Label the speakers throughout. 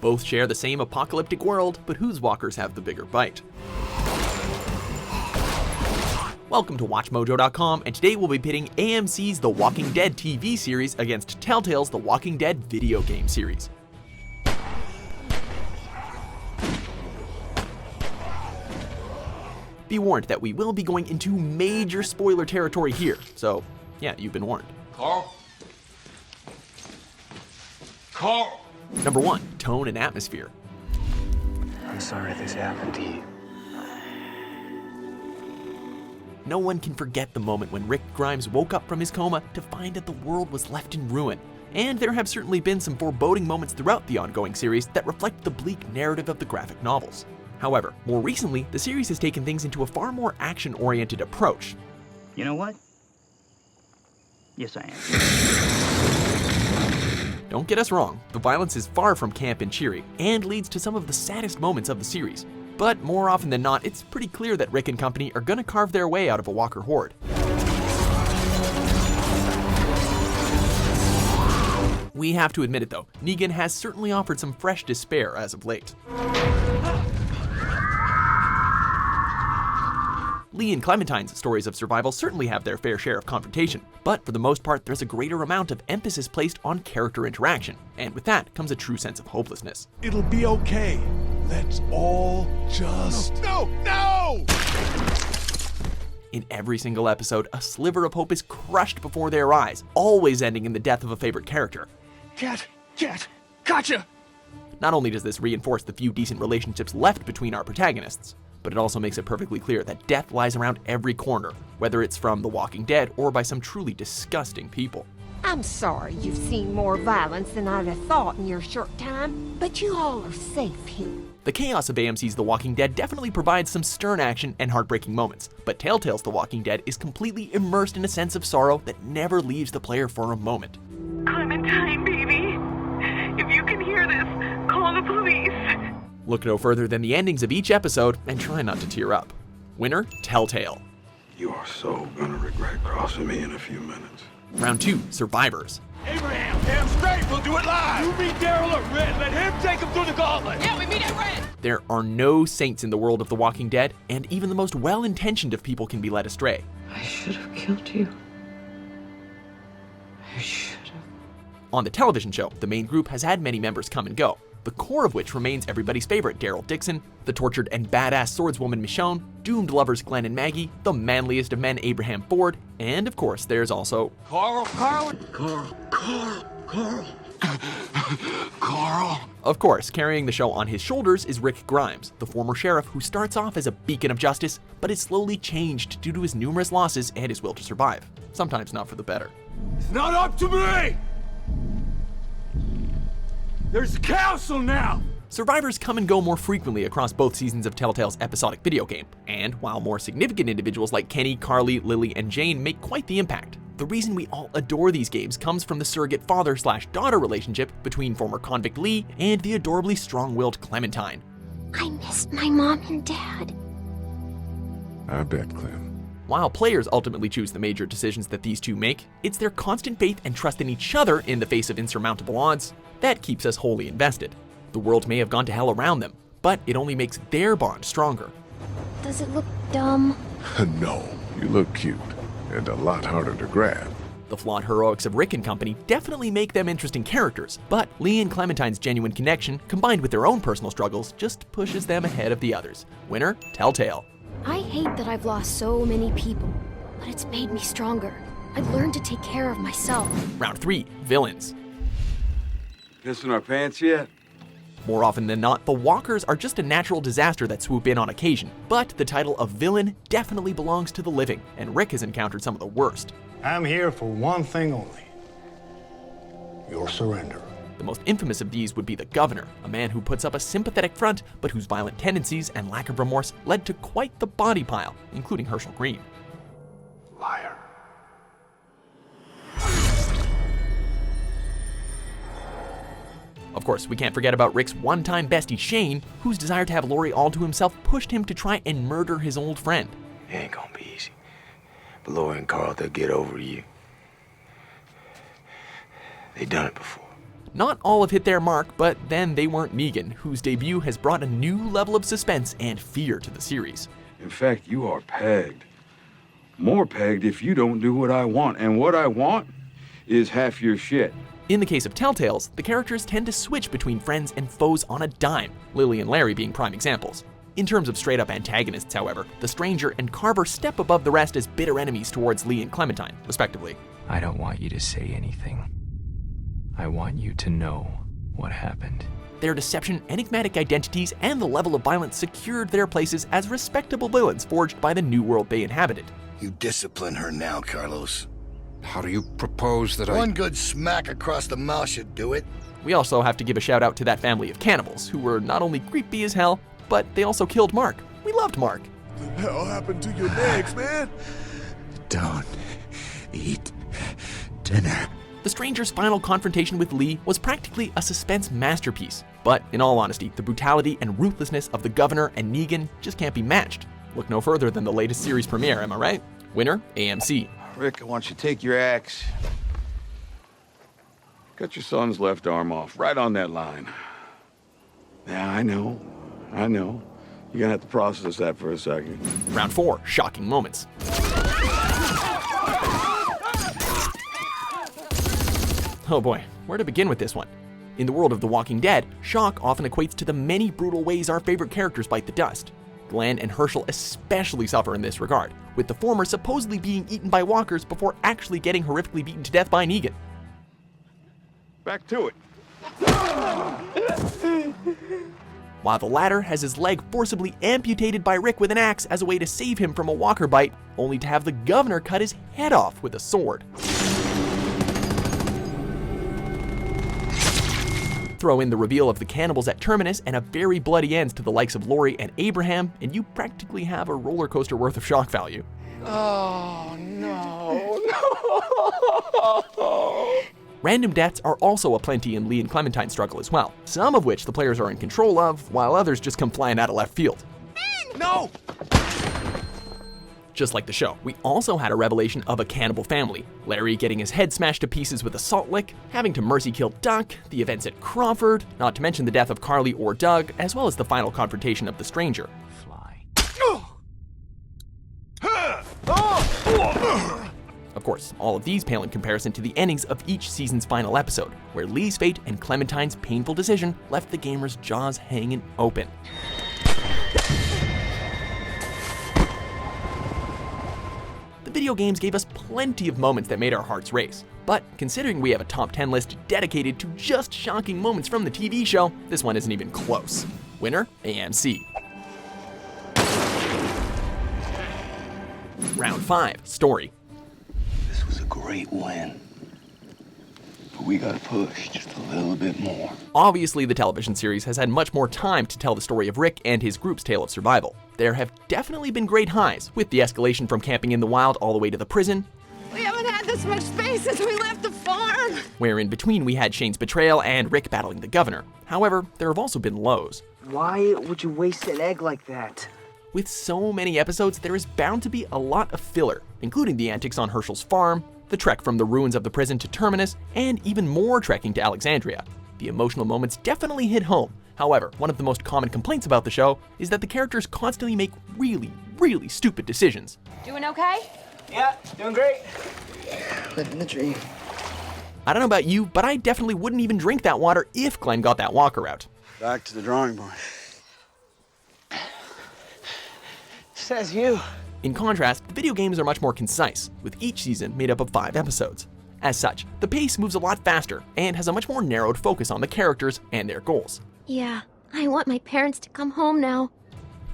Speaker 1: Both share the same apocalyptic world, but whose walkers have the bigger bite? Welcome to WatchMojo.com, and today we'll be pitting AMC's The Walking Dead TV series against Telltale's The Walking Dead video game series. Be warned that we will be going into major spoiler territory here, so yeah, you've been warned.
Speaker 2: Carl?
Speaker 1: Number 1, tone and atmosphere.
Speaker 3: I'm sorry this happened to you.
Speaker 1: No one can forget the moment when Rick Grimes woke up from his coma to find that the world was left in ruin. And there have certainly been some foreboding moments throughout the ongoing series that reflect the bleak narrative of the graphic novels. However, more recently, the series has taken things into a far more action-oriented approach.
Speaker 4: You know what? Yes, I am.
Speaker 1: Don't get us wrong, the violence is far from camp and cheery, and leads to some of the saddest moments of the series. But more often than not, it's pretty clear that Rick and company are gonna carve their way out of a walker horde. We have to admit it though, Negan has certainly offered some fresh despair as of late. Lee and Clementine's stories of survival certainly have their fair share of confrontation, but for the most part there's a greater amount of emphasis placed on character interaction, and with that comes a true sense of hopelessness.
Speaker 5: It'll be okay. Let's all just... No!
Speaker 1: In every single episode, a sliver of hope is crushed before their eyes, always ending in the death of a favorite character.
Speaker 5: Cat! Gotcha!
Speaker 1: Not only does this reinforce the few decent relationships left between our protagonists, but it also makes it perfectly clear that death lies around every corner, whether it's from The Walking Dead or by some truly disgusting people.
Speaker 6: I'm sorry you've seen more violence than I'd have thought in your short time, but you all are safe here.
Speaker 1: The chaos of AMC's The Walking Dead definitely provides some stern action and heartbreaking moments, but Telltale's The Walking Dead is completely immersed in a sense of sorrow that never leaves the player for a moment.
Speaker 7: Clementine, baby. If you can hear this, call the police.
Speaker 1: Look no further than the endings of each episode and try not to tear up. Winner, Telltale.
Speaker 8: You are so gonna regret crossing me in a few minutes.
Speaker 1: Round 2, Survivors.
Speaker 5: Abraham, damn straight, we'll do it live! You meet Daryl at Red, let him take him through the gauntlet!
Speaker 7: Yeah, we meet at Red.
Speaker 1: There are no saints in the world of The Walking Dead, and even the most well-intentioned of people can be led astray.
Speaker 9: I should have killed you. I should have.
Speaker 1: On the television show, the main group has had many members come and go, the core of which remains everybody's favorite Daryl Dixon, the tortured and badass swordswoman Michonne, doomed lovers Glenn and Maggie, the manliest of men Abraham Ford, and of course there's also
Speaker 5: Carl.
Speaker 1: Of course, carrying the show on his shoulders is Rick Grimes, the former sheriff who starts off as a beacon of justice, but is slowly changed due to his numerous losses and his will to survive, sometimes not for the better.
Speaker 5: It's not up to me! There's the council now!
Speaker 1: Survivors come and go more frequently across both seasons of Telltale's episodic video game, and while more significant individuals like Kenny, Carly, Lily, and Jane make quite the impact, the reason we all adore these games comes from the surrogate father-slash-daughter relationship between former convict Lee and the adorably strong-willed Clementine.
Speaker 6: I missed my mom and dad.
Speaker 8: I bet, Clem.
Speaker 1: While players ultimately choose the major decisions that these two make, it's their constant faith and trust in each other in the face of insurmountable odds that keeps us wholly invested. The world may have gone to hell around them, but it only makes their bond stronger.
Speaker 6: Does it look dumb?
Speaker 8: No, you look cute, and a lot harder to grab.
Speaker 1: The flawed heroics of Rick and company definitely make them interesting characters, but Lee and Clementine's genuine connection, combined with their own personal struggles, just pushes them ahead of the others. Winner, Telltale.
Speaker 10: I hate that I've lost so many people, but it's made me stronger. I've learned to take care of myself.
Speaker 1: Round 3, Villains.
Speaker 8: Pissing our pants yet?
Speaker 1: More often than not, the walkers are just a natural disaster that swoop in on occasion, but the title of villain definitely belongs to the living, and Rick has encountered some of the worst.
Speaker 11: I'm here for one thing only. Your surrender.
Speaker 1: The most infamous of these would be the Governor, a man who puts up a sympathetic front, but whose violent tendencies and lack of remorse led to quite the body pile, including Herschel Green.
Speaker 11: Liar.
Speaker 1: Of course, we can't forget about Rick's one-time bestie Shane, whose desire to have Lori all to himself pushed him to try and murder his old friend.
Speaker 3: It ain't gonna be easy. But Laura and Carl, they'll get over you. They done it before.
Speaker 1: Not all have hit their mark, but then they weren't Negan, whose debut has brought a new level of suspense and fear to the series.
Speaker 2: In fact, you are pegged. More pegged if you don't do what I want, and what I want is half your shit.
Speaker 1: In the case of Telltales, the characters tend to switch between friends and foes on a dime, Lily and Larry being prime examples. In terms of straight-up antagonists, however, the Stranger and Carver step above the rest as bitter enemies towards Lee and Clementine, respectively.
Speaker 3: I don't want you to say anything. I want you to know what happened.
Speaker 1: Their deception, enigmatic identities, and the level of violence secured their places as respectable villains forged by the new world they inhabited.
Speaker 12: You discipline her now, Carlos.
Speaker 8: How do you propose that
Speaker 12: One good smack across the mouth should do it.
Speaker 1: We also have to give a shout out to that family of cannibals, who were not only creepy as hell, but they also killed Mark. We loved Mark.
Speaker 8: What the hell happened to your legs, man?
Speaker 12: Don't eat dinner.
Speaker 1: The Stranger's final confrontation with Lee was practically a suspense masterpiece. But in all honesty, the brutality and ruthlessness of the Governor and Negan just can't be matched. Look no further than the latest series premiere, am I right? Winner, AMC.
Speaker 2: Rick, I want you to take your axe. Cut your son's left arm off, right on that line. Yeah, I know. You're gonna have to process that for a second.
Speaker 1: Round 4, shocking moments. Oh boy, where to begin with this one? In the world of The Walking Dead, shock often equates to the many brutal ways our favorite characters bite the dust. Glenn and Herschel especially suffer in this regard, with the former supposedly being eaten by walkers before actually getting horrifically beaten to death by Negan.
Speaker 2: Back to it.
Speaker 1: While the latter has his leg forcibly amputated by Rick with an axe as a way to save him from a walker bite, only to have the Governor cut his head off with a sword. Throw in the reveal of the cannibals at Terminus and a very bloody end to the likes of Lori and Abraham, and you practically have a roller coaster worth of shock value.
Speaker 2: Oh, no.
Speaker 1: Random deaths are also aplenty in Lee and Clementine's struggle as well, some of which the players are in control of, while others just come flying out of left field.
Speaker 5: No!
Speaker 1: Just like the show, we also had a revelation of a cannibal family. Larry getting his head smashed to pieces with a salt lick, having to mercy kill Duck, the events at Crawford, not to mention the death of Carly or Doug, as well as the final confrontation of the Stranger. Of course, all of these pale in comparison to the endings of each season's final episode, where Lee's fate and Clementine's painful decision left the gamers' jaws hanging open. The video games gave us plenty of moments that made our hearts race, but considering we have a top 10 list dedicated to just shocking moments from the TV show, this one isn't even close. Winner, AMC. Round 5, story.
Speaker 3: This was a great win. But we gotta push just a little bit more.
Speaker 1: Obviously, the television series has had much more time to tell the story of Rick and his group's tale of survival. There have definitely been great highs, with the escalation from camping in the wild all the way to the prison.
Speaker 6: We haven't had this much space since we left the farm.
Speaker 1: Where in between we had Shane's betrayal and Rick battling the Governor. However, there have also been lows.
Speaker 4: Why would you waste an egg like that?
Speaker 1: With so many episodes, there is bound to be a lot of filler, including the antics on Herschel's farm, the trek from the ruins of the prison to Terminus, and even more trekking to Alexandria. The emotional moments definitely hit home. However, one of the most common complaints about the show is that the characters constantly make really stupid decisions.
Speaker 7: Doing okay?
Speaker 4: Yeah, doing great. Living the dream.
Speaker 1: I don't know about you, but I definitely wouldn't even drink that water if Glenn got that walker out.
Speaker 2: Back to the drawing board.
Speaker 4: Says you.
Speaker 1: In contrast, the video games are much more concise, with each season made up of 5 episodes. As such, the pace moves a lot faster and has a much more narrowed focus on the characters and their goals.
Speaker 10: Yeah, I want my parents to come home now.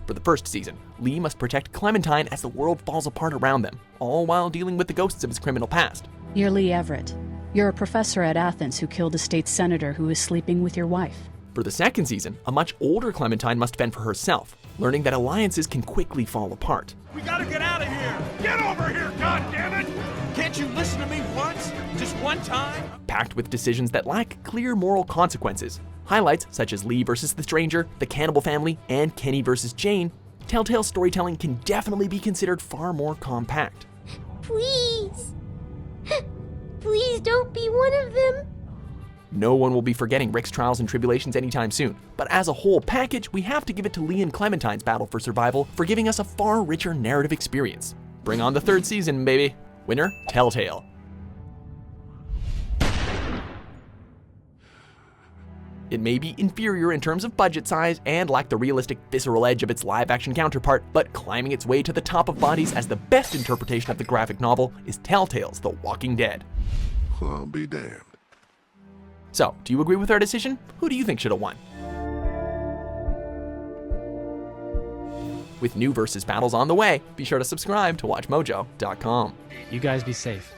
Speaker 1: For the first season, Lee must protect Clementine as the world falls apart around them, all while dealing with the ghosts of his criminal past.
Speaker 13: You're Lee Everett. You're a professor at Athens who killed a state senator who was sleeping with your wife.
Speaker 1: For the second season, a much older Clementine must fend for herself, learning that alliances can quickly fall apart.
Speaker 5: We gotta get out of here! Get over here, goddammit! Can't you listen to me once? Just one time?
Speaker 1: Packed with decisions that lack clear moral consequences. Highlights such as Lee versus the Stranger, the Cannibal Family, and Kenny versus Jane, Telltale storytelling can definitely be considered far more compact.
Speaker 10: Please. Please don't be one of them.
Speaker 1: No one will be forgetting Rick's trials and tribulations anytime soon, but as a whole package, we have to give it to Lee and Clementine's battle for survival for giving us a far richer narrative experience. Bring on the 3rd season, baby. Winner, Telltale. It may be inferior in terms of budget size and lack the realistic, visceral edge of its live-action counterpart, but climbing its way to the top of bodies as the best interpretation of the graphic novel is Telltale's The Walking Dead.
Speaker 8: I'll be damned.
Speaker 1: So, do you agree with our decision? Who do you think should have won? With new versus battles on the way, be sure to subscribe to WatchMojo.com.
Speaker 14: You guys be safe.